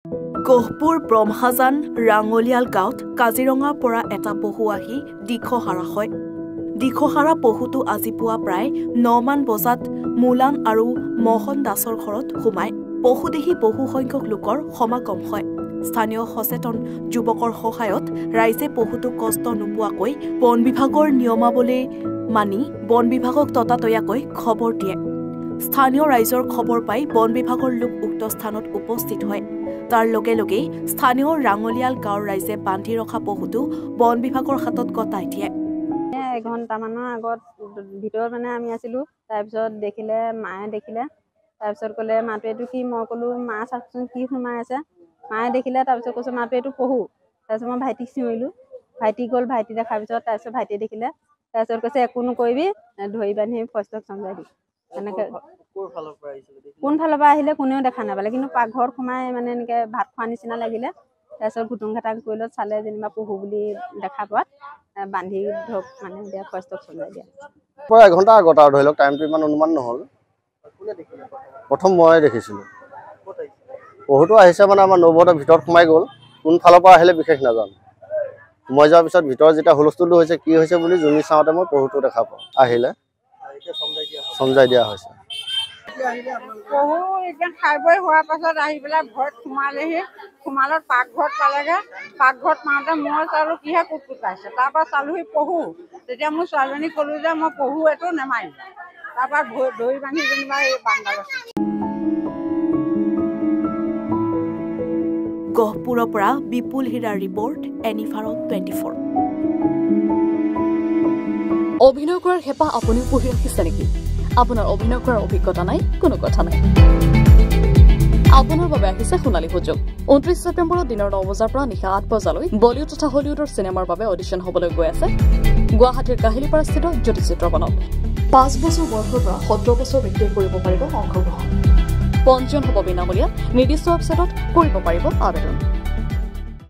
গহপুৰ ব্ৰহ্মাজান ৰাঙলিয়াল গাঁৱত কাজিৰঙাৰ পৰা এটা পহু আহি দিখহাৰা হয়। দিখহাৰা পহুটো আজি পুৱা প্ৰায় 9 মান বজাত মুলান আৰু মোহন দাসৰ ঘৰত সোমাই পহু দেখি বহু সংখ্যক লোকৰ সমাগম হয়। স্থানীয় সচেতন যুৱকৰ সহায়ত ৰাইজে পহুটোক কষ্ট নোপোৱাকৈ বন বিভাগৰ নিয়মাৱলী মানি বন বিভাগক ততাতৈয়াকৈ খবৰ দিয়ে। স্থানীয় ৰাইজৰ খবৰ পাই বন বিভাগৰ লোক উক্ত স্থানত উপস্থিত হয়। তাৰ লগে লগে স্থানীয় ৰাঙলিয়াল গাঁৱৰ ৰাইজে বান্ধি ৰখা পহুটো বন বিভাগৰ হাতত গতাই দিয়ে। এঘণ্টামানৰ আগত ভিতৰত আমি আছিলোঁ। তাৰপিছত দেখিলে মায়ে দেখিলে, তাৰপিছত ক'লে মাটো এইটো কি? মই ক'লোঁ মা চাওকচোন কি সোমাই আছে। মায়ে দেখিলে, তাৰপিছত কৈছোঁ মাটো এইটো পহু। তাৰপিছত মই ভাইটিক চিঞৰিলোঁ, ভাইটি গ'ল, ভাইটি দেখাৰ পিছত তাৰপিছত ভাইটিয়ে দেখিলে, তাৰপিছত কৈছে একো নকৰিবি, ধৰি বান্ধি ফৰেষ্টক চমজাই দিম। এনেকৈ কোনফালৰ পৰা আহিলে কোনেও দেখা নাপালে, কিন্তু পাকঘৰত সোমাই এনেকৈ ভাত খোৱা নিচিনা লাগিলে। তাৰপিছত ঘুটুং ঘাটাং কৰিলত চালে যেনিবা পহু বুলি দেখা পোৱাত বান্ধি ধৰক এতিয়া ফৰেষ্টক চমজাই দিয়া। প্ৰায় এঘণ্টা আগত আৰু ধৰি লওক, টাইমটো ইমান অনুমান নহ'ল। প্ৰথম মই দেখিছিলোঁ পহুটো আহিছে আমাৰ নবৌহঁতৰ ভিতৰত সোমাই গ'ল। কোনফালৰ পৰা আহিলে বিশেষ নাজানো। মই যোৱাৰ পিছত ভিতৰত যেতিয়া হুলস্থুলটো হৈছে কি হৈছে বুলি জুমি চাওঁতে মই পহুটো দেখা পাওঁ। আহিলে চমজাই দিয়া হৈছে। পহু এতিয়া খাই বৈ হোৱাৰ পাছত আহি পেলাই ঘৰত সোমালেহি। সোমালত পাকঘৰত পালেগৈ। পাকঘৰত পাওঁতে মই চালোঁ কিহে কুটকুটাইছে। তাৰপৰা চালোহি পহু। তেতিয়া মোৰ ছোৱালীজনীক ক'লোঁ যে মই পহু এইটো নেমাৰিম। তাৰপৰা ধৰি বান্ধি যেনিবা এই বান্দা আছে। গহপুৰৰ পৰা বিপুল হীৰাৰ ৰিপৰ্ট, এনি ভাৰত 24। অভিনয় কৰাৰ হেঁপাহ আপুনিও পঢ়ি ৰাখিছে নেকি? আপোনাৰ অভিনয় কৰাৰ অভিজ্ঞতা নাই? কোনো কথা নাই। আপোনাৰ বাবে আহিছে সোণালী সুযোগ। 29 ছেপ্টেম্বৰত দিনৰ 9 বজাৰ পৰা নিশা 8 বজালৈ বলিউড তথা হলিউডৰ চিনেমাৰ বাবে অডিশ্যন হ'বলৈ গৈ আছে গুৱাহাটীৰ কাহিলীপাৰাস্থিত জ্যোতি চিত্ৰবনত। 5 বছৰ বয়সৰ পৰা 17 বছৰ ব্যক্তিয়ে কৰিব পাৰিব অংশগ্ৰহণ। পঞ্জীয়ন হ'ব বিনামূলীয়া। নিৰ্দিষ্ট ৱেবছাইটত কৰিব পাৰিব আবেদন।